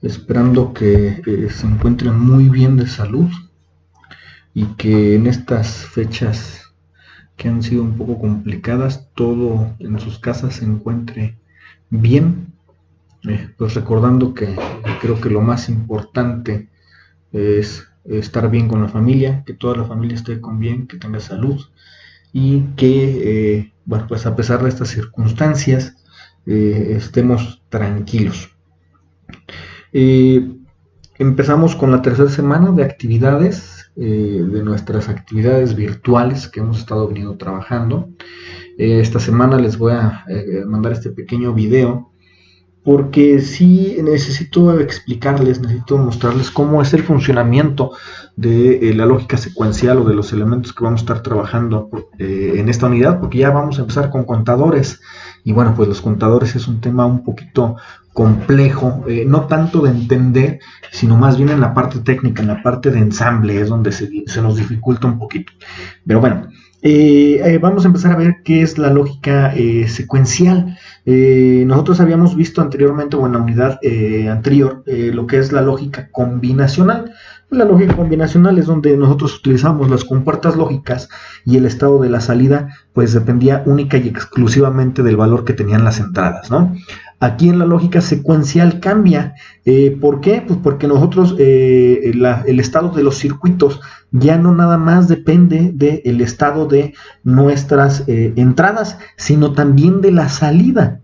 esperando que se encuentren muy bien de salud y que en estas fechas que han sido un poco complicadas, todo en sus casas se encuentre bien. Pues recordando que creo que lo más importante es estar bien con la familia, que toda la familia esté con bien, que tenga salud y que, bueno, pues a pesar de estas circunstancias, estemos tranquilos. Empezamos con la tercera semana de actividades, de nuestras actividades virtuales que hemos estado venido trabajando. Esta semana les voy a mandar este pequeño video porque sí necesito explicarles, necesito mostrarles cómo es el funcionamiento de la lógica secuencial o de los elementos que vamos a estar trabajando en esta unidad, porque ya vamos a empezar con contadores. Y bueno, pues los contadores es un tema un poquito complejo, no tanto de entender, sino más bien en la parte técnica, en la parte de ensamble, es donde se nos dificulta un poquito. Pero bueno, vamos a empezar a ver qué es la lógica secuencial. Nosotros habíamos visto anteriormente, o en la unidad anterior, lo que es la lógica combinacional. La lógica combinacional es donde nosotros utilizamos las compuertas lógicas y el estado de la salida pues dependía única y exclusivamente del valor que tenían las entradas, ¿no? Aquí en la lógica secuencial cambia. ¿Por qué? Pues porque nosotros el estado de los circuitos ya no nada más depende del estado de nuestras entradas, sino también de la salida.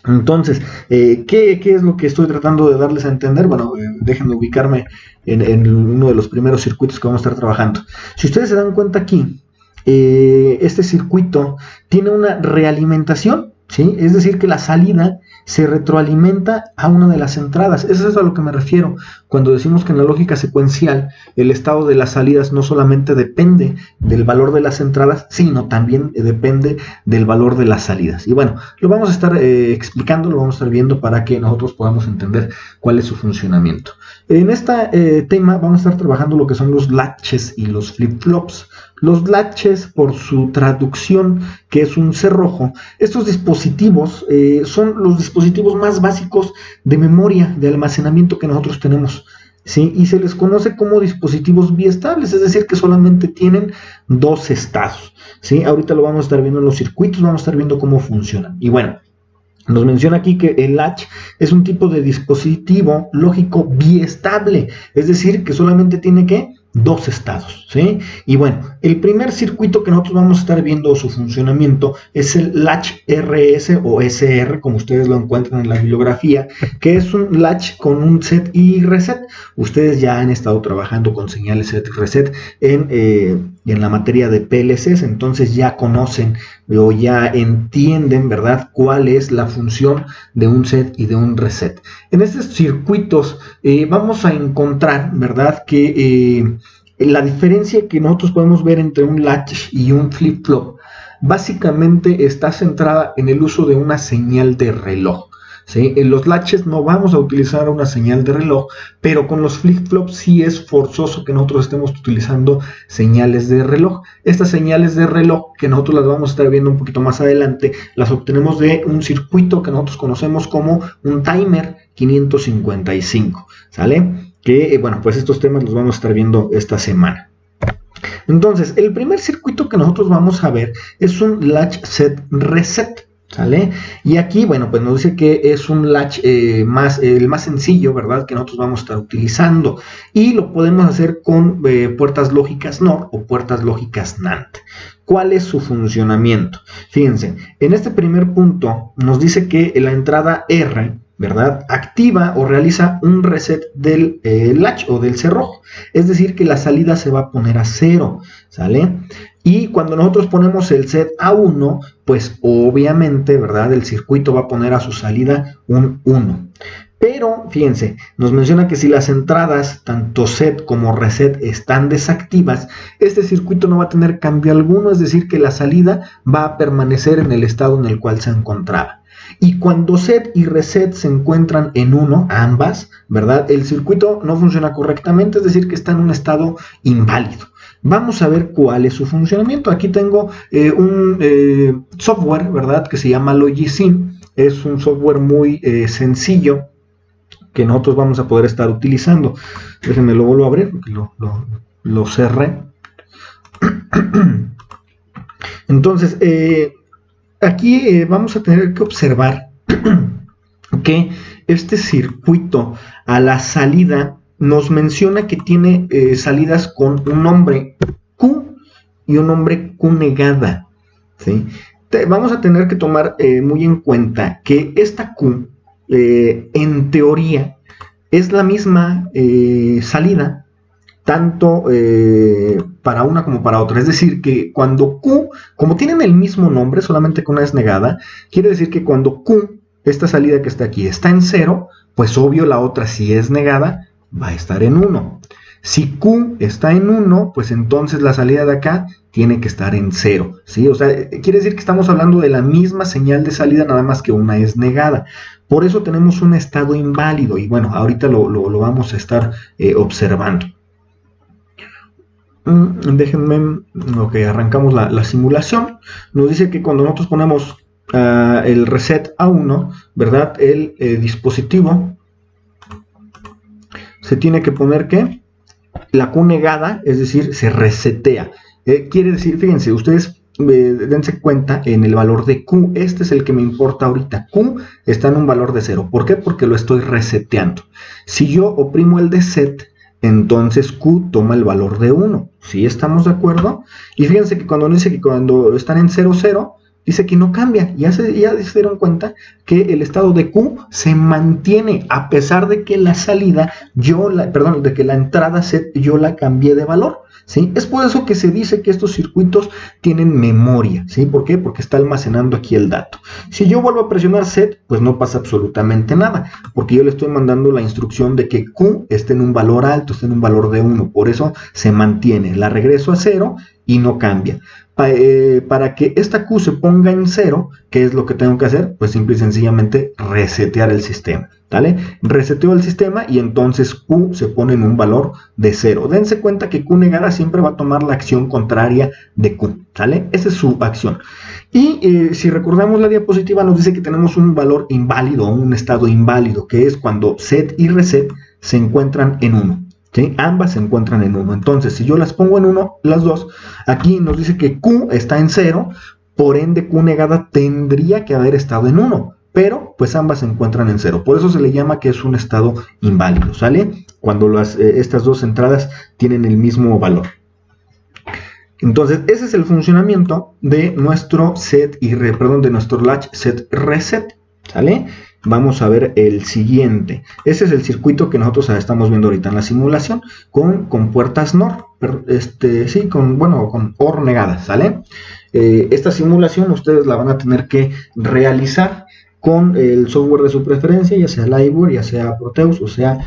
Entonces, ¿qué es lo que estoy tratando de darles a entender? Bueno, déjenme ubicarme en uno de los primeros circuitos que vamos a estar trabajando. Si ustedes se dan cuenta aquí, este circuito tiene una realimentación, ¿sí? Es decir, que la salida se retroalimenta a una de las entradas. Eso es a lo que me refiero cuando decimos que en la lógica secuencial el estado de las salidas no solamente depende del valor de las entradas, sino también depende del valor de las salidas. Y bueno, lo vamos a estar explicando, lo vamos a estar viendo para que nosotros podamos entender cuál es su funcionamiento. En este tema vamos a estar trabajando lo que son los latches y los flip-flops. Los latches, por su traducción, que es un cerrojo, estos dispositivos son los dispositivos más básicos de memoria, de almacenamiento que nosotros tenemos, ¿sí? Y se les conoce como dispositivos biestables, es decir, que solamente tienen dos estados, ¿sí? Ahorita lo vamos a estar viendo en los circuitos, vamos a estar viendo cómo funcionan. Y bueno, nos menciona aquí que el latch es un tipo de dispositivo lógico biestable, es decir, que solamente tiene ¿qué? Dos estados, ¿sí? Y bueno, el primer circuito que nosotros vamos a estar viendo su funcionamiento es el latch RS o SR, como ustedes lo encuentran en la bibliografía, que es un latch con un set y reset. Ustedes ya han estado trabajando con señales set y reset en la materia de PLCs, entonces ya conocen o ya entienden, ¿verdad?, cuál es la función de un set y de un reset. En estos circuitos vamos a encontrar, ¿verdad?, que la diferencia que nosotros podemos ver entre un latch y un flip-flop básicamente está centrada en el uso de una señal de reloj. ¿Sí? En los latches no vamos a utilizar una señal de reloj, pero con los flip-flops sí es forzoso que nosotros estemos utilizando señales de reloj. Estas señales de reloj, que nosotros las vamos a estar viendo un poquito más adelante, las obtenemos de un circuito que nosotros conocemos como un timer 555, ¿sale? Que, bueno, pues estos temas los vamos a estar viendo esta semana. Entonces, el primer circuito que nosotros vamos a ver es un latch set reset, ¿sale? Y aquí, bueno, pues nos dice que es un latch el más sencillo, ¿verdad?, que nosotros vamos a estar utilizando. Y lo podemos hacer con puertas lógicas NOR o puertas lógicas NAND. ¿Cuál es su funcionamiento? Fíjense, en este primer punto nos dice que la entrada R, ¿verdad?, activa o realiza un reset del latch o del cerrojo. Es decir, que la salida se va a poner a 0, ¿sale? Y cuando nosotros ponemos el set a 1, pues obviamente, ¿verdad?, el circuito va a poner a su salida un 1. Pero, fíjense, nos menciona que si las entradas, tanto set como reset, están desactivas, este circuito no va a tener cambio alguno, es decir, que la salida va a permanecer en el estado en el cual se encontraba. Y cuando set y reset se encuentran en 1, ambas, ¿verdad?, el circuito no funciona correctamente, es decir, que está en un estado inválido. Vamos a ver cuál es su funcionamiento. Aquí tengo un software, ¿verdad?, que se llama Logisim. Es un software muy sencillo que nosotros vamos a poder estar utilizando. Déjenme lo vuelvo a abrir porque lo cerré. Entonces, aquí vamos a tener que observar que este circuito a la salida nos menciona que tiene salidas con un nombre Q y un nombre Q negada, ¿sí? Vamos a tener que tomar muy en cuenta que esta Q, en teoría, es la misma salida tanto para una como para otra. Es decir, que cuando Q, como tienen el mismo nombre, solamente que una es negada, quiere decir que cuando Q, esta salida que está aquí, está en 0, pues obvio la otra, si es negada, va a estar en 1. Si Q está en 1, pues entonces la salida de acá tiene que estar en 0, ¿sí? O sea, quiere decir que estamos hablando de la misma señal de salida, nada más que una es negada. Por eso tenemos un estado inválido, y bueno, ahorita lo vamos a estar observando. Déjenme, ok, arrancamos la simulación. Nos dice que cuando nosotros ponemos el reset a 1, ¿verdad? El dispositivo se tiene que poner que la Q negada, es decir, se resetea. Quiere decir, fíjense, ustedes dense cuenta en el valor de Q. Este es el que me importa ahorita. Q está en un valor de 0. ¿Por qué? Porque lo estoy reseteando. Si yo oprimo el de set, entonces Q toma el valor de 1. ¿Sí estamos de acuerdo? Y fíjense que cuando dice que cuando están en 0, 0, dice que no cambia. Ya se dieron cuenta que el estado de Q se mantiene a pesar de que la salida, de que la entrada set yo la cambié de valor. ¿Sí? Es por eso que se dice que estos circuitos tienen memoria. ¿Sí? ¿Por qué? Porque está almacenando aquí el dato. Si yo vuelvo a presionar set, pues no pasa absolutamente nada, porque yo le estoy mandando la instrucción de que Q esté en un valor alto, esté en un valor de 1. Por eso se mantiene. La regreso a 0 y no cambia. Para que esta Q se ponga en 0, ¿qué es lo que tengo que hacer? Pues simple y sencillamente resetear el sistema, ¿vale? Reseteo el sistema y entonces Q se pone en un valor de 0. Dense cuenta que Q negada siempre va a tomar la acción contraria de Q, ¿vale? Esa es su acción. Y si recordamos la diapositiva, nos dice que tenemos un valor inválido, un estado inválido, que es cuando set y reset se encuentran en 1. ¿Sí? Ambas se encuentran en 1. Entonces, si yo las pongo en 1, las dos, aquí nos dice que Q está en 0, por ende Q negada tendría que haber estado en 1, pero pues ambas se encuentran en 0. Por eso se le llama que es un estado inválido, ¿sale? Cuando estas dos entradas tienen el mismo valor. Entonces, ese es el funcionamiento de nuestro de nuestro latch set reset, ¿sale? Vamos a ver el siguiente. Ese es el circuito que nosotros estamos viendo ahorita en la simulación con puertas NOR, con OR negadas, ¿sale? Esta simulación ustedes la van a tener que realizar con el software de su preferencia, ya sea Liveware, ya sea Proteus o sea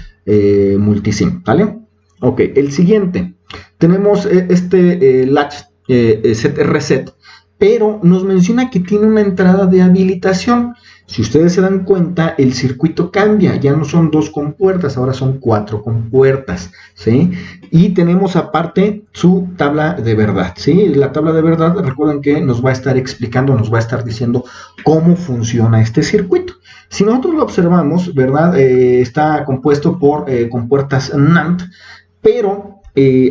Multisim, ¿vale? Ok, el siguiente. Tenemos latch set reset, pero nos menciona que tiene una entrada de habilitación. Si ustedes se dan cuenta, el circuito cambia, ya no son 2 compuertas, ahora son 4 compuertas, ¿sí? Y tenemos aparte su tabla de verdad, ¿sí? La tabla de verdad, recuerden que nos va a estar explicando, nos va a estar diciendo cómo funciona este circuito. Si nosotros lo observamos, ¿verdad? Está compuesto por compuertas NAND, pero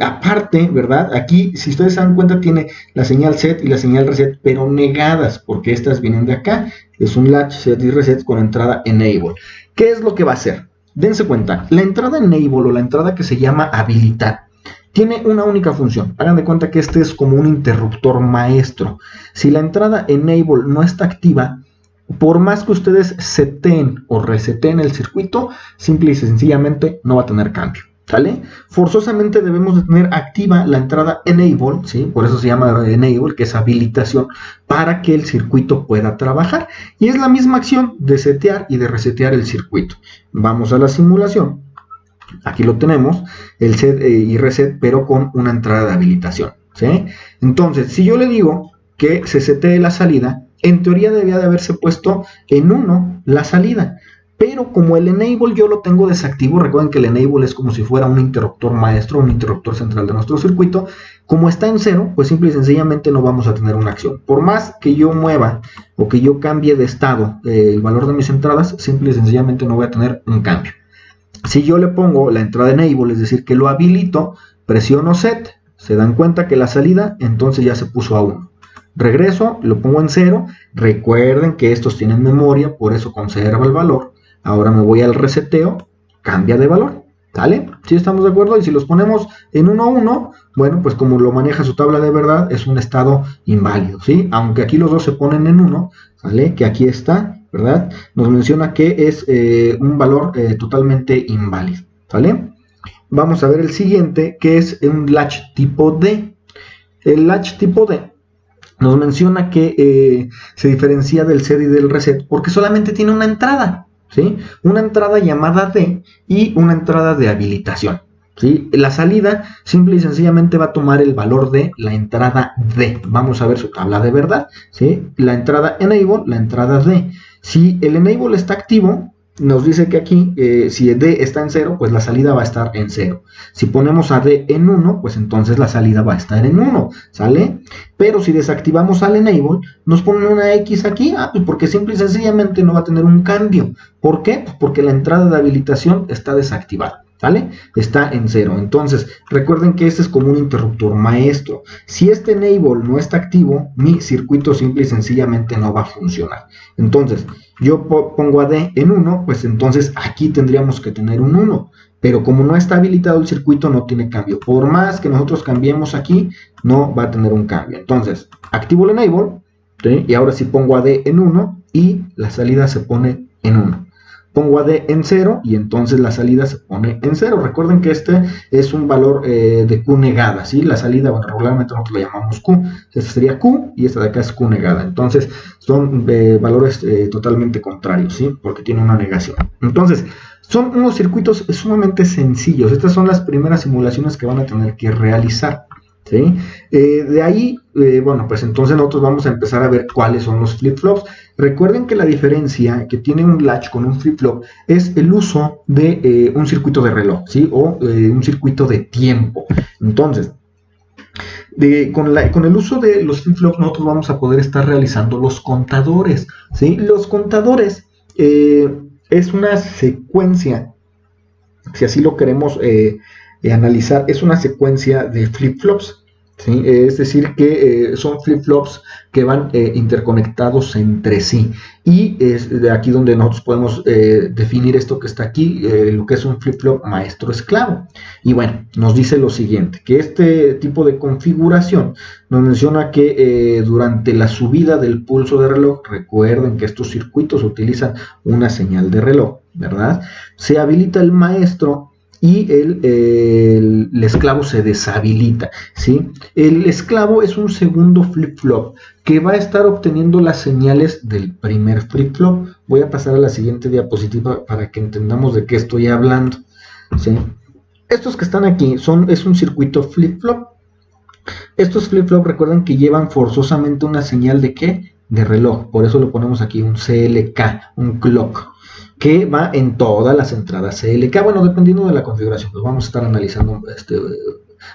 aparte, ¿verdad? Aquí, si ustedes se dan cuenta, tiene la señal set y la señal reset, pero negadas, porque estas vienen de acá. Es un latch, set y reset con entrada enable. ¿Qué es lo que va a hacer? Dense cuenta, la entrada enable o la entrada que se llama habilitar tiene una única función. Hagan de cuenta que este es como un interruptor maestro. Si la entrada enable no está activa, por más que ustedes seteen o reseten el circuito, simple y sencillamente no va a tener cambio. ¿Sale? Forzosamente debemos de tener activa la entrada enable, ¿sí? Por eso se llama enable, que es habilitación, para que el circuito pueda trabajar. Y es la misma acción de setear y de resetear el circuito. Vamos a la simulación. Aquí lo tenemos, el set y reset, pero con una entrada de habilitación, ¿sí? Entonces, si yo le digo que se setee la salida, en teoría debía de haberse puesto en 1 la salida. Pero como el enable yo lo tengo desactivo, recuerden que el enable es como si fuera un interruptor maestro, un interruptor central de nuestro circuito. Como está en 0, pues simple y sencillamente no vamos a tener una acción. Por más que yo mueva o que yo cambie de estado el valor de mis entradas, simple y sencillamente no voy a tener un cambio. Si yo le pongo la entrada enable, es decir, que lo habilito, presiono set, se dan cuenta que la salida entonces ya se puso a 1. Regreso, lo pongo en 0. Recuerden que estos tienen memoria, por eso conserva el valor. Ahora me voy al reseteo, cambia de valor. ¿Sale? ¿Sí estamos de acuerdo? Y si los ponemos en 1 a 1, bueno, pues como lo maneja su tabla de verdad, es un estado inválido, ¿sí? Aunque aquí los dos se ponen en 1, ¿sale? Que aquí está, ¿verdad? Nos menciona que es un valor totalmente inválido, ¿sale? Vamos a ver el siguiente, que es un latch tipo D. El latch tipo D nos menciona que se diferencia del set y del reset porque solamente tiene una entrada, ¿sí? Una entrada llamada D y una entrada de habilitación, ¿sí? La salida simple y sencillamente va a tomar el valor de la entrada D. Vamos a ver su tabla de verdad, ¿sí? La entrada enable, la entrada D. Si el enable está activo, nos dice que aquí, si D está en 0, pues la salida va a estar en 0. Si ponemos a D en 1, pues entonces la salida va a estar en 1, ¿sale? Pero si desactivamos al enable, nos ponen una X aquí, pues porque simple y sencillamente no va a tener un cambio. ¿Por qué? Pues porque la entrada de habilitación está desactivada, ¿vale? Está en 0. Entonces, recuerden que este es como un interruptor maestro. Si este enable no está activo, mi circuito simple y sencillamente no va a funcionar. Entonces, yo pongo a D en 1, pues entonces aquí tendríamos que tener un 1. Pero como no está habilitado el circuito, no tiene cambio. Por más que nosotros cambiemos aquí, no va a tener un cambio. Entonces, activo el enable, ¿sí? Y ahora sí pongo a D en 1 y la salida se pone en 1. Pongo a D en 0 y entonces la salida se pone en 0. Recuerden que este es un valor de Q negada, ¿sí? La salida, bueno, regularmente nosotros la llamamos Q. Esta sería Q y esta de acá es Q negada. Entonces, son valores totalmente contrarios, ¿sí? Porque tiene una negación. Entonces, son unos circuitos sumamente sencillos. Estas son las primeras simulaciones que van a tener que realizar, ¿sí? De ahí, bueno, pues entonces nosotros vamos a empezar a ver cuáles son los flip-flops. Recuerden que la diferencia que tiene un latch con un flip-flop es el uso de un circuito de reloj, ¿sí? O un circuito de tiempo. Entonces, con el uso de los flip-flops nosotros vamos a poder estar realizando los contadores, ¿sí? Los contadores es una secuencia, si así lo queremos analizar, es una secuencia de flip-flops, ¿sí? Es decir, que son flip-flops que van interconectados entre sí. Y es de aquí donde nosotros podemos definir esto que está aquí, lo que es un flip-flop maestro-esclavo. Y bueno, nos dice lo siguiente, que este tipo de configuración nos menciona que durante la subida del pulso de reloj, recuerden que estos circuitos utilizan una señal de reloj, ¿verdad? Se habilita el maestro y el esclavo se deshabilita, ¿sí? El esclavo es un segundo flip-flop que va a estar obteniendo las señales del primer flip-flop. Voy a pasar a la siguiente diapositiva para que entendamos de qué estoy hablando, ¿sí? Estos que están aquí es un circuito flip-flop. Estos flip-flop recuerden que llevan forzosamente una señal de ¿qué? De reloj. Por eso lo ponemos aquí un CLK, un clock, que va en todas las entradas CLK, bueno, dependiendo de la configuración, pues vamos a estar analizando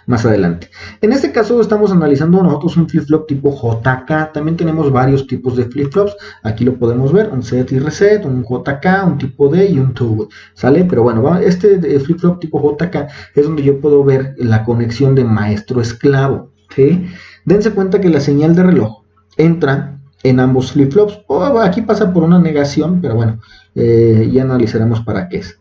más adelante. En este caso estamos analizando nosotros un flip-flop tipo JK, también tenemos varios tipos de flip-flops, aquí lo podemos ver, un set y reset, un JK, un tipo D y un toggle, ¿sale? Pero bueno, este flip-flop tipo JK es donde yo puedo ver la conexión de maestro-esclavo, ¿sí? Dense cuenta que la señal de reloj entra en ambos flip-flops, aquí pasa por una negación, pero bueno, ya analizaremos para qué es.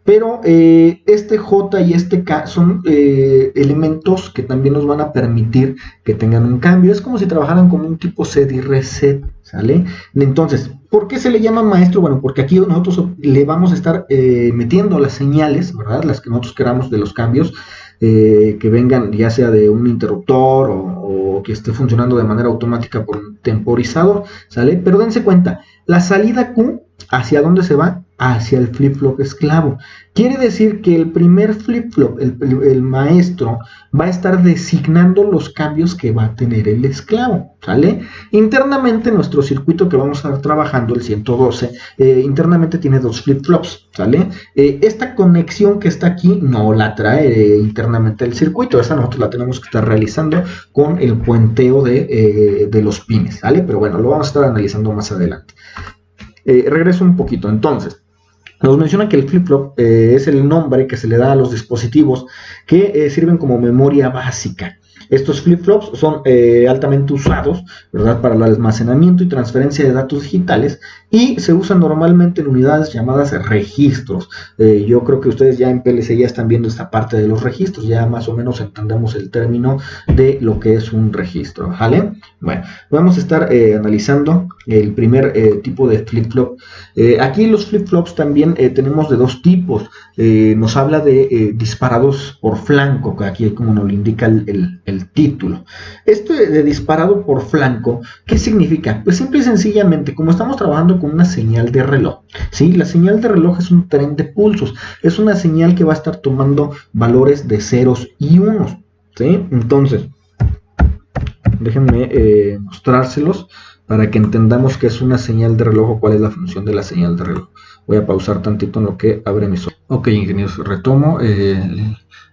Pero este J y este K son elementos que también nos van a permitir que tengan un cambio. Es como si trabajaran como un tipo set y reset, ¿sale? Entonces, ¿por qué se le llama maestro? Bueno, porque aquí nosotros le vamos a estar metiendo las señales, ¿verdad? Las que nosotros queramos de los cambios, que vengan ya sea de un interruptor o que esté funcionando de manera automática por un temporizador, ¿sale? Pero dense cuenta, la salida Q, ¿hacia dónde se va? Hacia el flip-flop esclavo. Quiere decir que el primer flip-flop, el maestro, va a estar designando los cambios que va a tener el esclavo, ¿sale? Internamente nuestro circuito que vamos a estar trabajando, el 112, internamente tiene dos flip-flops, ¿sale? Esta conexión que está aquí no la trae internamente el circuito, esa nosotros la tenemos que estar realizando con el puenteo de los pines, ¿sale? Pero bueno, lo vamos a estar analizando más adelante. Regreso un poquito, entonces. Nos menciona que el flip-flop es el nombre que se le da a los dispositivos que sirven como memoria básica. Estos flip-flops son altamente usados, ¿verdad?, para el almacenamiento y transferencia de datos digitales, y se usan normalmente en unidades llamadas registros. Yo creo que ustedes ya en PLC ya están viendo esta parte de los registros, ya más o menos entendemos el término de lo que es un registro, ¿vale? Bueno, vamos a estar analizando el primer tipo de flip-flop. Aquí los flip-flops también tenemos de dos tipos. Nos habla de disparados por flanco, que aquí como nos lo indica el título. Esto de disparado por flanco, ¿qué significa? Pues simple y sencillamente, como estamos trabajando con una señal de reloj, ¿sí? La señal de reloj es un tren de pulsos, es una señal que va a estar tomando valores de ceros y unos, ¿sí? Entonces, déjenme mostrárselos para que entendamos qué es una señal de reloj o cuál es la función de la señal de reloj. Voy a pausar tantito en lo que abre mi software. Ok, ingenieros, retomo.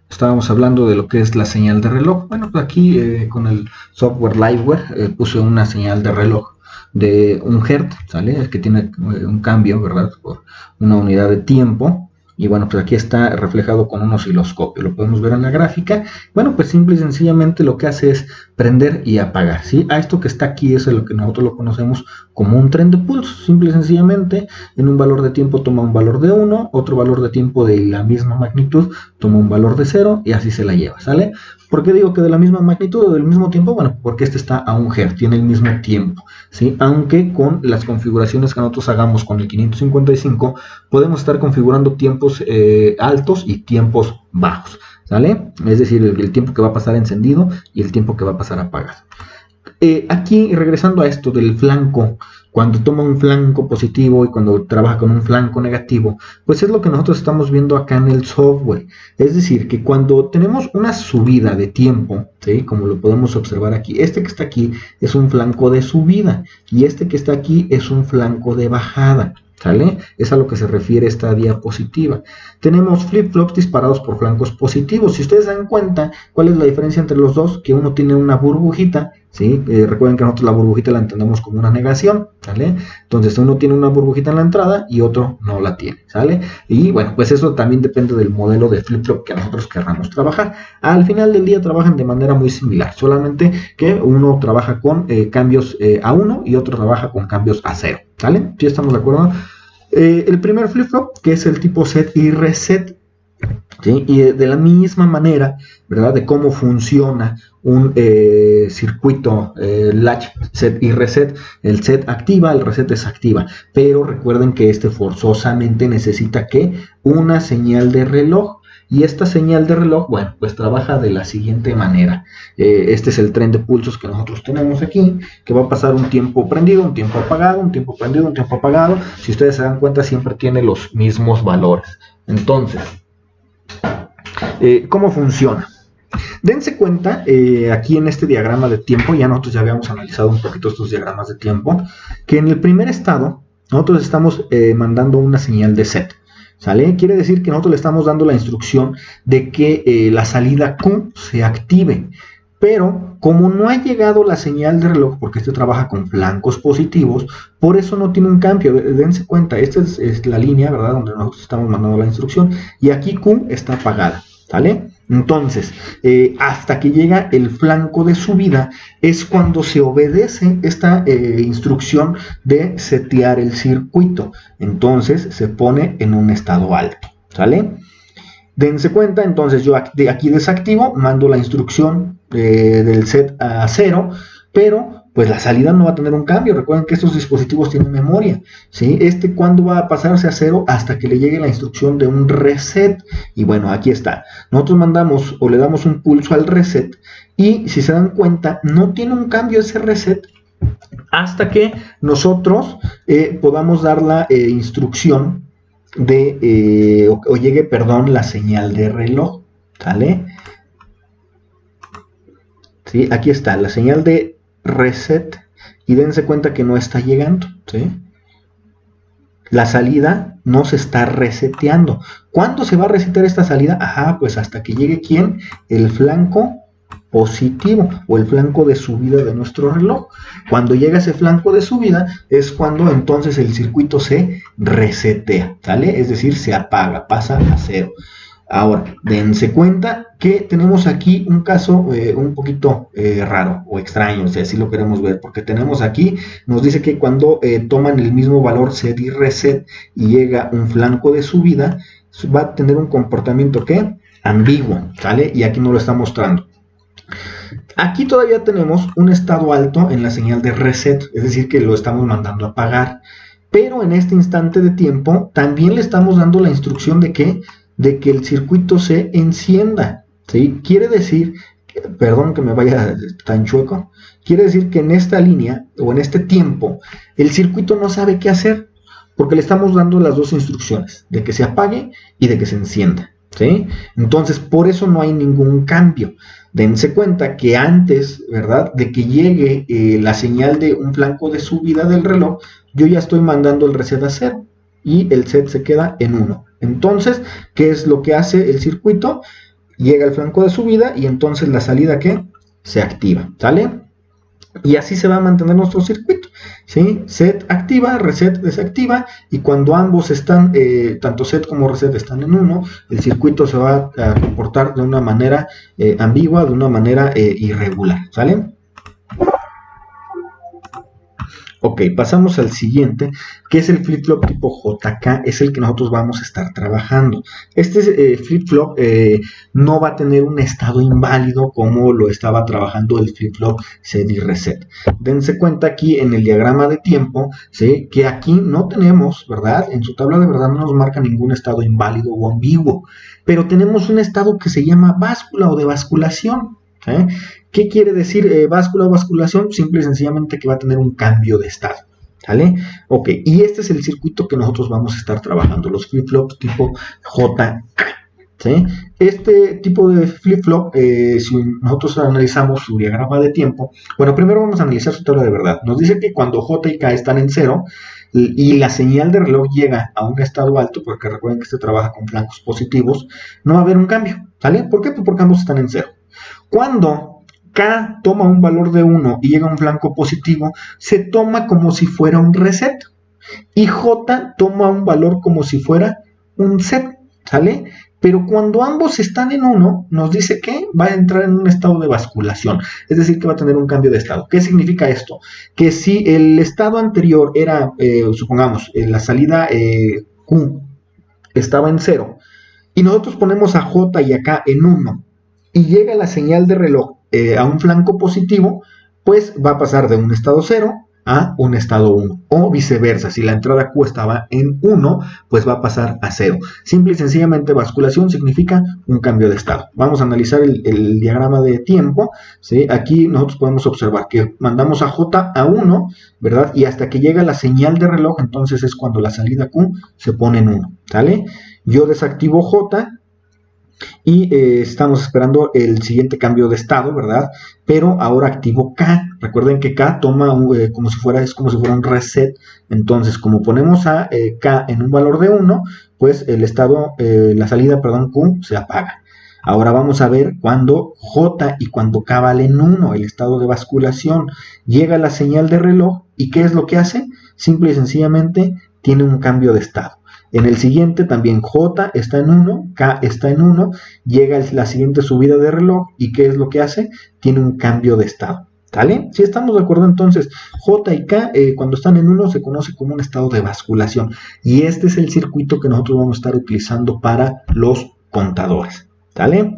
Estábamos hablando de lo que es la señal de reloj. Bueno, pues aquí con el software Liveware puse una señal de reloj de 1 Hz, ¿sale? Que tiene un cambio, ¿verdad?, por una unidad de tiempo. Y bueno, pues aquí está reflejado con un osciloscopio, lo podemos ver en la gráfica. Bueno, pues simple y sencillamente lo que hace es prender y apagar, ¿sí? A esto que está aquí es lo que nosotros lo conocemos como un tren de pulso. Simple y sencillamente, en un valor de tiempo toma un valor de 1, otro valor de tiempo de la misma magnitud toma un valor de 0 y así se la lleva, ¿sale? ¿Por qué digo que de la misma magnitud o del mismo tiempo? Bueno, porque este está a 1 Hz, tiene el mismo tiempo, ¿sí? Aunque con las configuraciones que nosotros hagamos con el 555, podemos estar configurando tiempos altos y tiempos bajos, ¿sale? Es decir, el tiempo que va a pasar encendido y el tiempo que va a pasar apagado. Aquí, regresando a esto del flanco, cuando toma un flanco positivo y cuando trabaja con un flanco negativo, pues es lo que nosotros estamos viendo acá en el software. Es decir, que cuando tenemos una subida de tiempo, ¿sí?, como lo podemos observar aquí, este que está aquí es un flanco de subida y este que está aquí es un flanco de bajada, ¿sale? Es a lo que se refiere esta diapositiva. Tenemos flip-flops disparados por flancos positivos. Si ustedes se dan cuenta, ¿cuál es la diferencia entre los dos? Que uno tiene una burbujita, ¿sí? Recuerden que nosotros la burbujita la entendemos como una negación, ¿sale? Entonces uno tiene una burbujita en la entrada y otro no la tiene, ¿sale? Y bueno, pues eso también depende del modelo de flip-flop que nosotros querramos trabajar. Al final del día trabajan de manera muy similar, solamente que uno trabaja con cambios a 1 y otro trabaja con cambios a 0, ¿sale? ¿Sí estamos de acuerdo? El primer flip-flop, que es el tipo set y reset, ¿sí? Y de la misma manera, ¿verdad?, de cómo funciona un circuito latch set y reset. El set activa, el reset desactiva, pero recuerden que este forzosamente necesita que una señal de reloj. Y esta señal de reloj, bueno, pues trabaja de la siguiente manera. Este es el tren de pulsos que nosotros tenemos aquí, que va a pasar un tiempo prendido, un tiempo apagado, un tiempo prendido, un tiempo apagado. Si ustedes se dan cuenta, siempre tiene los mismos valores. Entonces, ¿cómo funciona? Dense cuenta, aquí en este diagrama de tiempo, ya nosotros ya habíamos analizado un poquito estos diagramas de tiempo, que en el primer estado, nosotros estamos mandando una señal de set. ¿Sale? Quiere decir que nosotros le estamos dando la instrucción de que la salida Q se active, pero como no ha llegado la señal de reloj, porque este trabaja con flancos positivos, por eso no tiene un cambio. Dense cuenta, esta es la línea, ¿verdad?, donde nosotros estamos mandando la instrucción, y aquí Q está apagada, ¿sale? Entonces, hasta que llega el flanco de subida, es cuando se obedece esta instrucción de setear el circuito. Entonces, se pone en un estado alto, ¿sale? Dense cuenta, entonces yo aquí desactivo, mando la instrucción del set a 0, pero pues la salida no va a tener un cambio. Recuerden que estos dispositivos tienen memoria, ¿sí? ¿Cuándo va a pasarse a 0? Hasta que le llegue la instrucción de un reset. Y bueno, aquí está. Nosotros mandamos o le damos un pulso al reset y si se dan cuenta, no tiene un cambio ese reset hasta que nosotros podamos dar la instrucción de, o llegue, perdón, la señal de reloj, ¿sale? ¿Sí? Aquí está, la señal de reset, y dense cuenta que no está llegando, ¿sí? La salida no se está reseteando. ¿Cuándo se va a resetear esta salida? Ajá, pues hasta que llegue ¿quién? El flanco positivo o el flanco de subida de nuestro reloj. Cuando llega ese flanco de subida es cuando entonces el circuito se resetea, ¿sale? Es decir, se apaga, pasa a cero. Ahora, dense cuenta que tenemos aquí un caso un poquito raro o extraño, si así lo queremos ver, porque tenemos aquí, nos dice que cuando toman el mismo valor set y reset y llega un flanco de subida, va a tener un comportamiento que ambiguo, ¿sale? Y aquí nos lo está mostrando. Aquí todavía tenemos un estado alto en la señal de reset, es decir, que lo estamos mandando a apagar, pero en este instante de tiempo también le estamos dando la instrucción de que el circuito se encienda, ¿sí? Quiere decir, perdón que me vaya tan chueco, quiere decir que en esta línea o en este tiempo el circuito no sabe qué hacer porque le estamos dando las dos instrucciones, de que se apague y de que se encienda, ¿sí? Entonces por eso no hay ningún cambio. Dense cuenta que antes, ¿verdad?, de que llegue la señal de un flanco de subida del reloj, yo ya estoy mandando el reset a 0 y el set se queda en 1. Entonces, ¿qué es lo que hace el circuito? Llega el flanco de subida y entonces la salida, ¿qué? Se activa, ¿sale? Y así se va a mantener nuestro circuito, ¿sí? Set activa, reset desactiva, y cuando ambos están, tanto set como reset están en 1, el circuito se va a comportar de una manera ambigua, de una manera irregular, ¿sale? Ok, pasamos al siguiente, que es el flip-flop tipo JK, es el que nosotros vamos a estar trabajando. Este flip-flop no va a tener un estado inválido como lo estaba trabajando el flip-flop set y reset. Dense cuenta aquí en el diagrama de tiempo, ¿sí?, que aquí no tenemos, ¿verdad? En su tabla de verdad no nos marca ningún estado inválido o ambiguo, pero tenemos un estado que se llama báscula o de basculación. ¿Qué quiere decir báscula o basculación? Simple y sencillamente que va a tener un cambio de estado, ¿vale? Ok, y este es el circuito que nosotros vamos a estar trabajando, los flip-flops tipo JK, ¿sí? Este tipo de flip-flop, si nosotros analizamos su diagrama de tiempo, bueno, primero vamos a analizar su tabla de verdad. Nos dice que cuando J y K están en 0 y la señal de reloj llega a un estado alto, porque recuerden que este trabaja con flancos positivos, no va a haber un cambio, ¿vale? ¿Por qué? Pues porque ambos están en 0. Cuando K toma un valor de 1 y llega a un flanco positivo, se toma como si fuera un reset. Y J toma un valor como si fuera un set, ¿sale? Pero cuando ambos están en 1, nos dice que va a entrar en un estado de basculación. Es decir, que va a tener un cambio de estado. ¿Qué significa esto? Que si el estado anterior era, supongamos, la salida Q estaba en 0, y nosotros ponemos a J y a K en 1, y llega la señal de reloj a un flanco positivo, pues va a pasar de un estado 0 a un estado 1, o viceversa. Si la entrada Q estaba en 1, pues va a pasar a 0. Simple y sencillamente basculación significa un cambio de estado. Vamos a analizar el diagrama de tiempo, ¿sí? Aquí nosotros podemos observar que mandamos a J a 1, ¿verdad? Y hasta que llega la señal de reloj, entonces es cuando la salida Q se pone en 1, ¿sale? Yo desactivo J y estamos esperando el siguiente cambio de estado, ¿verdad? Pero ahora activo K. Recuerden que K toma como si fuera un reset. Entonces, como ponemos a K en un valor de 1, pues el estado, la salida, perdón, Q se apaga. Ahora vamos a ver cuando J y cuando K valen 1, el estado de basculación. Llega la señal de reloj y ¿qué es lo que hace? Simple y sencillamente tiene un cambio de estado. En el siguiente también J está en 1, K está en 1, llega la siguiente subida de reloj y ¿qué es lo que hace? Tiene un cambio de estado, ¿vale? Si estamos de acuerdo, entonces J y K cuando están en 1 se conoce como un estado de basculación, y este es el circuito que nosotros vamos a estar utilizando para los contadores, ¿vale?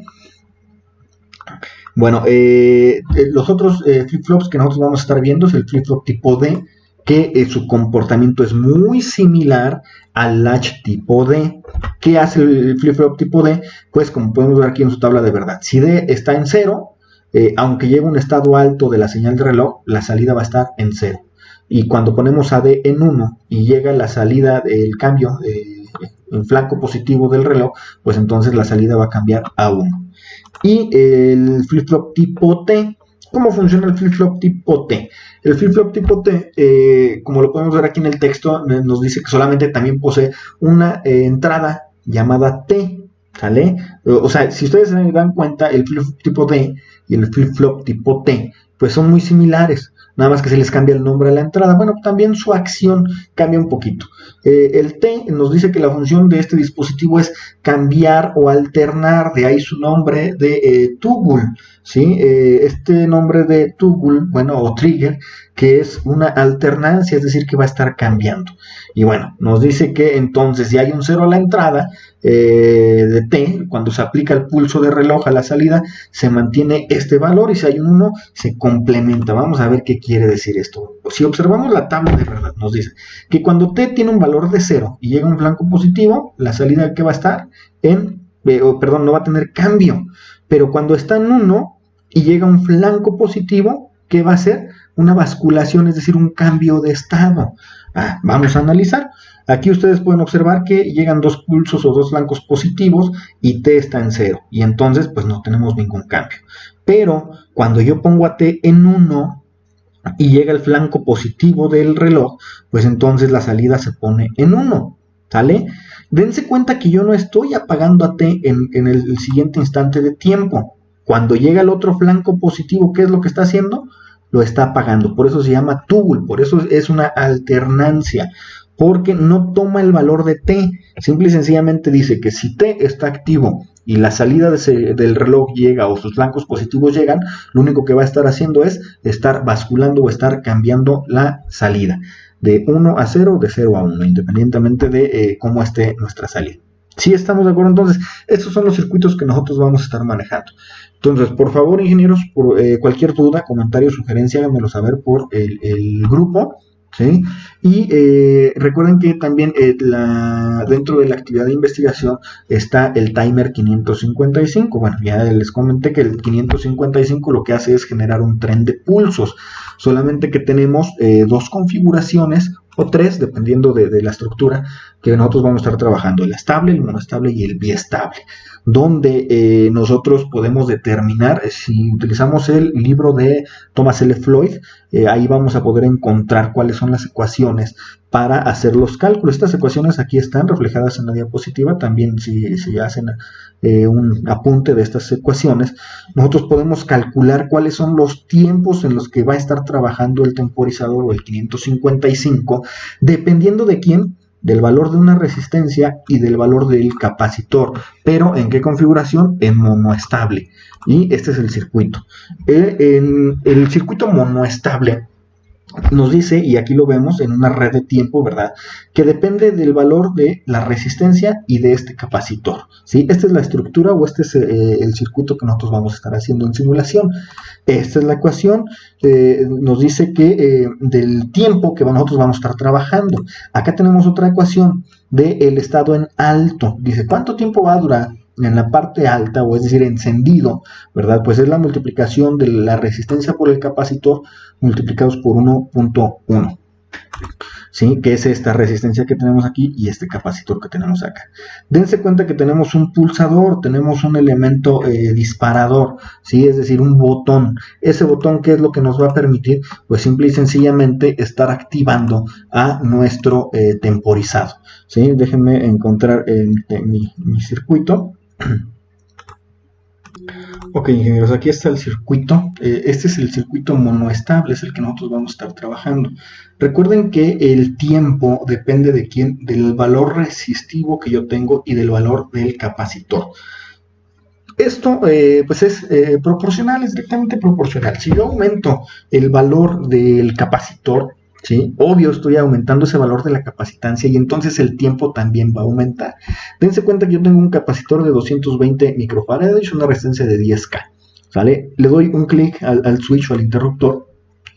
Bueno, los otros flip-flops que nosotros vamos a estar viendo es el flip-flop tipo D, que su comportamiento es muy similar al latch tipo D. ¿Qué hace el flip-flop tipo D? Pues como podemos ver aquí en su tabla de verdad, si D está en 0, aunque llegue un estado alto de la señal de reloj, la salida va a estar en 0. Y cuando ponemos a D en 1 y llega la salida del cambio en flanco positivo del reloj, pues entonces la salida va a cambiar a 1. Y el flip-flop tipo T, ¿cómo funciona el flip-flop tipo T? El flip-flop tipo T, como lo podemos ver aquí en el texto, nos dice que solamente también posee una entrada llamada T, ¿sale? O sea, si ustedes se dan cuenta, el flip-flop tipo D y el flip-flop tipo T, pues son muy similares, nada más que se les cambia el nombre a la entrada. Bueno, también su acción cambia un poquito. El T nos dice que la función de este dispositivo es cambiar o alternar, de ahí su nombre de toggle, ¿sí? Este nombre de toggle, bueno, o trigger, que es una alternancia, es decir, que va a estar cambiando. Y bueno, nos dice que entonces si hay un 0 a la entrada de T, cuando se aplica el pulso de reloj a la salida, se mantiene este valor, y si hay un 1, se complementa. Vamos a ver qué quiere decir esto. Si observamos la tabla de verdad, nos dice que cuando T tiene un valor de 0 y llega a un flanco positivo, la salida que va a estar perdón, no va a tener cambio. Pero cuando está en 1 y llega a un flanco positivo, ¿qué va a hacer? Una basculación, es decir, un cambio de estado. Vamos a analizar. Aquí ustedes pueden observar que llegan dos pulsos o dos flancos positivos y T está en 0. Y entonces, pues no tenemos ningún cambio. Pero cuando yo pongo a T en 1 y llega el flanco positivo del reloj, pues entonces la salida se pone en 1. ¿Sale? Dense cuenta que yo no estoy apagando a T en el siguiente instante de tiempo. Cuando llega el otro flanco positivo, ¿qué es lo que está haciendo? Lo está apagando. Por eso se llama toggle, por eso es una alternancia, porque no toma el valor de T. Simple y sencillamente dice que si T está activo y la salida del reloj llega o sus flancos positivos llegan, lo único que va a estar haciendo es estar basculando o estar cambiando la salida de 1 a 0, de 0 a 1, independientemente de cómo esté nuestra salida. ¿Sí estamos de acuerdo? Entonces, estos son los circuitos que nosotros vamos a estar manejando. Entonces, por favor, ingenieros, por cualquier duda, comentario, sugerencia, háganmelo saber por el grupo, ¿sí? Y recuerden que también dentro de la actividad de investigación está el timer 555. Bueno, ya les comenté que el 555 lo que hace es generar un tren de pulsos, solamente que tenemos dos configuraciones o tres, dependiendo de la estructura que nosotros vamos a estar trabajando: el estable, el monoestable y el biestable, donde nosotros podemos determinar, si utilizamos el libro de Thomas L. Floyd, ahí vamos a poder encontrar cuáles son las ecuaciones para hacer los cálculos. Estas ecuaciones aquí están reflejadas en la diapositiva. También si hacen un apunte de estas ecuaciones, nosotros podemos calcular cuáles son los tiempos en los que va a estar trabajando el temporizador o el 555, dependiendo de quién, del valor de una resistencia y del valor del capacitor. Pero ¿en qué configuración? En monoestable. Y este es el circuito. En el circuito monoestable nos dice, y aquí lo vemos en una red de tiempo, ¿verdad?, que depende del valor de la resistencia y de este capacitor, ¿sí? Esta es la estructura, o este es el circuito que nosotros vamos a estar haciendo en simulación. Esta es la ecuación. Nos dice que del tiempo que nosotros vamos a estar trabajando. Acá tenemos otra ecuación del estado en alto. Dice, ¿cuánto tiempo va a durar en la parte alta, o es decir, encendido, ¿verdad? Pues es la multiplicación de la resistencia por el capacitor multiplicados por 1.1, ¿sí? Que es esta resistencia que tenemos aquí y este capacitor que tenemos acá. Dense cuenta que tenemos un pulsador, tenemos un elemento disparador, ¿sí? Es decir, un botón. Ese botón, ¿qué es lo que nos va a permitir? Pues simple y sencillamente estar activando a nuestro temporizado, ¿sí? Déjenme encontrar mi circuito. Ok, ingenieros, aquí está el circuito. Este es el circuito monoestable, es el que nosotros vamos a estar trabajando. Recuerden que el tiempo depende de del valor resistivo que yo tengo y del valor del capacitor. Esto pues es proporcional, es directamente proporcional. Si yo aumento el valor del capacitor, ¿sí? Obvio, estoy aumentando ese valor de la capacitancia, y entonces el tiempo también va a aumentar. Dense cuenta que yo tengo un capacitor de 220 microfarads y una resistencia de 10K, ¿sale? Le doy un clic al switch o al interruptor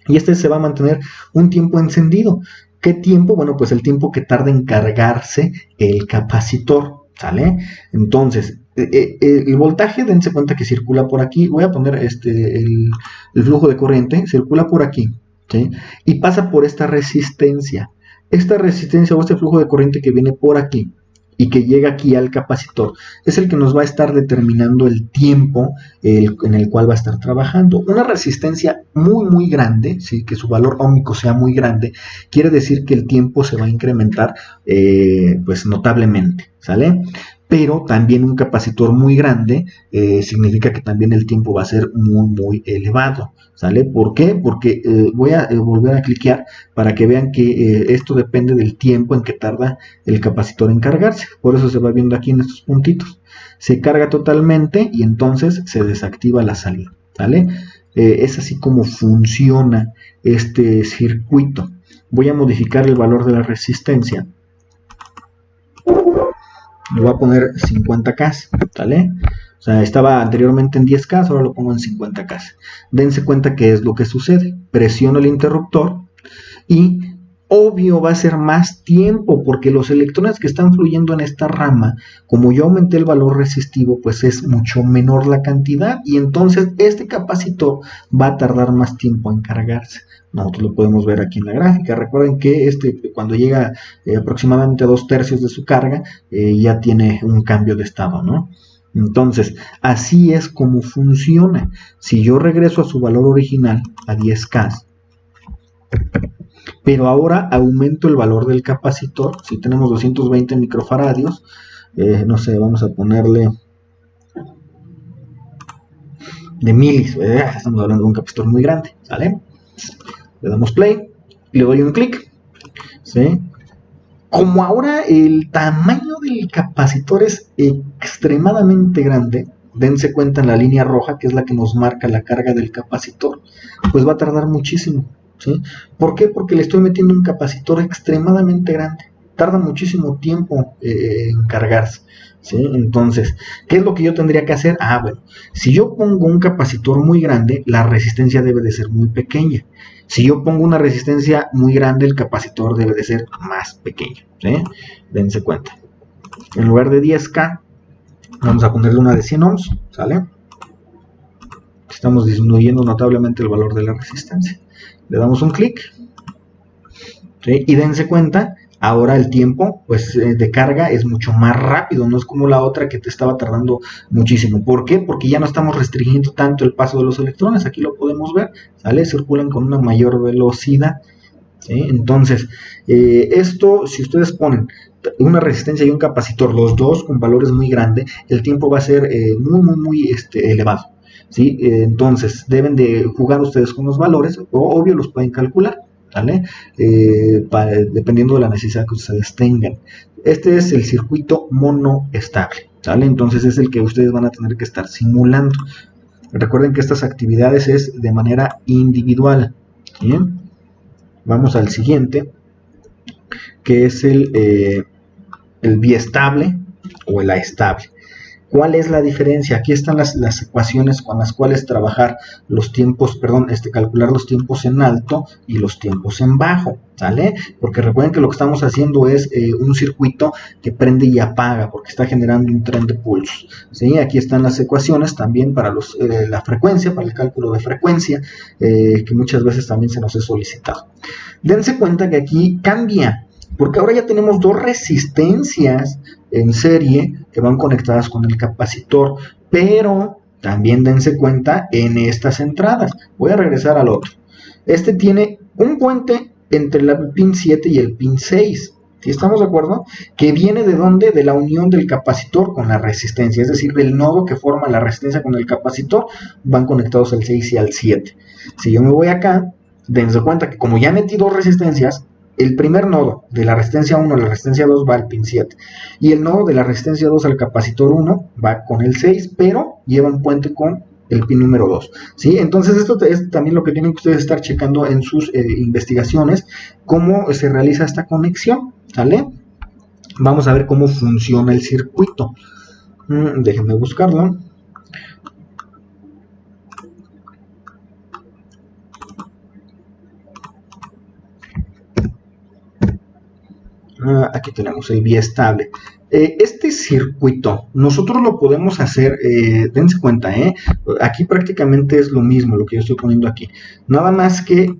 y este se va a mantener un tiempo encendido. ¿Qué tiempo? Bueno, pues el tiempo que tarda en cargarse el capacitor, ¿sale? Entonces, el voltaje, dense cuenta que circula por aquí. Voy a poner el flujo de corriente, circula por aquí, ¿sí? Y pasa por esta resistencia. Esta resistencia o este flujo de corriente que viene por aquí y que llega aquí al capacitor es el que nos va a estar determinando el tiempo en el cual va a estar trabajando. Una resistencia muy grande, ¿sí? Que su valor óhmico sea muy grande, quiere decir que el tiempo se va a incrementar pues notablemente, ¿sale? pero también un capacitor muy grande significa que también el tiempo va a ser muy elevado, ¿sale? ¿Por qué? Porque voy a volver a cliquear para que vean que esto depende del tiempo en que tarda el capacitor en cargarse. Por eso se va viendo aquí en estos puntitos. Se carga totalmente y entonces se desactiva la salida, ¿sale? Es así como funciona este circuito. Voy a modificar el valor de la resistencia. Le voy a poner 50K, ¿vale? O sea, estaba anteriormente en 10K, ahora lo pongo en 50K. Dense cuenta que es lo que sucede. Presiono el interruptor y obvio va a ser más tiempo porque los electrones que están fluyendo en esta rama, como yo aumenté el valor resistivo, pues es mucho menor la cantidad y entonces este capacitor va a tardar más tiempo en cargarse. Nosotros lo podemos ver aquí en la gráfica. Recuerden que cuando llega aproximadamente a 2/3 de su carga, ya tiene un cambio de estado, ¿no? Entonces, así es como funciona. Si yo regreso a su valor original, a 10K, pero ahora aumento el valor del capacitor, si tenemos 220 microfaradios, no sé, vamos a ponerle de milis, estamos hablando de un capacitor muy grande, ¿sale? Le damos play, le doy un clic, ¿sí? Como ahora el tamaño del capacitor es extremadamente grande, dense cuenta en la línea roja, que es la que nos marca la carga del capacitor, pues va a tardar muchísimo, ¿sí? ¿Por qué? Porque le estoy metiendo un capacitor extremadamente grande, tarda muchísimo tiempo en cargarse, ¿sí? Entonces, ¿qué es lo que yo tendría que hacer? Bueno, si yo pongo un capacitor muy grande, la resistencia debe de ser muy pequeña. Si yo pongo una resistencia muy grande, el capacitor debe de ser más pequeño, ¿sí? Dense cuenta. En lugar de 10K, vamos a ponerle una de 100 ohms, ¿sale? Estamos disminuyendo notablemente el valor de la resistencia. Le damos un clic, ¿sí? Y dense cuenta, ahora el tiempo pues, de carga es mucho más rápido, no es como la otra que te estaba tardando muchísimo. ¿Por qué? Porque ya no estamos restringiendo tanto el paso de los electrones, aquí lo podemos ver, ¿sale? Circulan con una mayor velocidad, ¿sí? Entonces, esto, si ustedes ponen una resistencia y un capacitor, los dos con valores muy grandes, el tiempo va a ser muy elevado, ¿sí? Entonces, deben de jugar ustedes con los valores, o obvio los pueden calcular, ¿vale? Dependiendo de la necesidad que ustedes tengan. Este es el circuito monoestable, ¿vale? Entonces es el que ustedes van a tener que estar simulando. Recuerden que estas actividades es de manera individual, ¿sí? Vamos al siguiente, que es el biestable o el aestable. ¿Cuál es la diferencia? Aquí están las ecuaciones con las cuales trabajar los tiempos, calcular los tiempos en alto y los tiempos en bajo, ¿sale? Porque recuerden que lo que estamos haciendo es un circuito que prende y apaga, porque está generando un tren de pulsos, ¿sí? Aquí están las ecuaciones también para la frecuencia, para el cálculo de frecuencia, que muchas veces también se nos es solicitado. Dense cuenta que aquí cambia, porque ahora ya tenemos dos resistencias en serie que van conectadas con el capacitor, pero también dense cuenta en estas entradas. Voy a regresar al otro. Este tiene un puente entre el pin 7 y el pin 6. ¿Sí estamos de acuerdo? Que viene de dónde? De la unión del capacitor con la resistencia, es decir, del nodo que forma la resistencia con el capacitor, van conectados al 6 y al 7. Si yo me voy acá, dense cuenta que como ya metí dos resistencias, el primer nodo de la resistencia 1 a la resistencia 2 va al pin 7 y el nodo de la resistencia 2 al capacitor 1 va con el 6, pero lleva un puente con el pin número 2, ¿sí? Entonces esto es también lo que tienen que ustedes estar checando en sus investigaciones, cómo se realiza esta conexión, ¿sale? Vamos a ver cómo funciona el circuito. Déjenme buscarlo. Aquí tenemos el biestable. Este circuito nosotros lo podemos hacer, dense cuenta, aquí prácticamente es lo mismo lo que yo estoy poniendo aquí, nada más que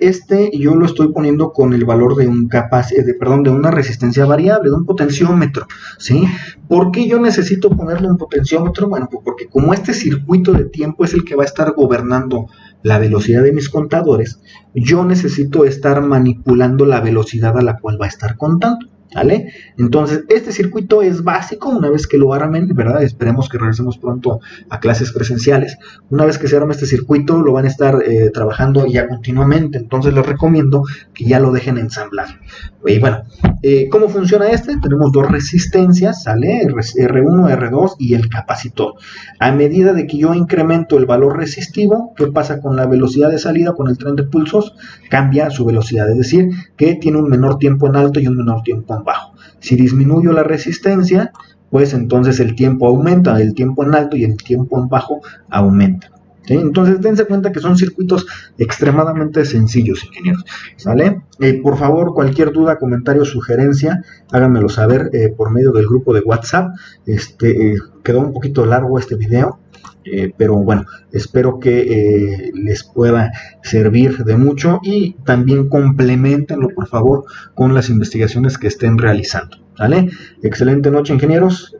yo lo estoy poniendo con el valor de de una resistencia variable, de un potenciómetro, ¿sí? ¿Por qué yo necesito ponerle un potenciómetro? Bueno, pues porque como este circuito de tiempo es el que va a estar gobernando la velocidad de mis contadores, yo necesito estar manipulando la velocidad a la cual va a estar contando, ¿Vale? Entonces, este circuito es básico. Una vez que lo armen, ¿verdad? Esperemos que regresemos pronto a clases presenciales. Una vez que se arme este circuito, lo van a estar trabajando ya continuamente. Entonces, les recomiendo que ya lo dejen ensamblar. Y bueno, ¿cómo funciona este? Tenemos dos resistencias, ¿sale? R1, R2 y el capacitor. A medida de que yo incremento el valor resistivo, ¿qué pasa con la velocidad de salida, con el tren de pulsos? Cambia su velocidad, es decir, que tiene un menor tiempo en alto y un menor tiempo en bajo. Si disminuyo la resistencia, pues entonces el tiempo aumenta, el tiempo en alto y el tiempo en bajo aumenta. ¿Sí? Entonces dense cuenta que son circuitos extremadamente sencillos, ingenieros, ¿sale? Por favor, cualquier duda, comentario, sugerencia, háganmelo saber por medio del grupo de WhatsApp. Quedó un poquito largo este video, pero bueno, espero que les pueda servir de mucho y también complementenlo, por favor, con las investigaciones que estén realizando, ¿vale? Excelente noche, ingenieros.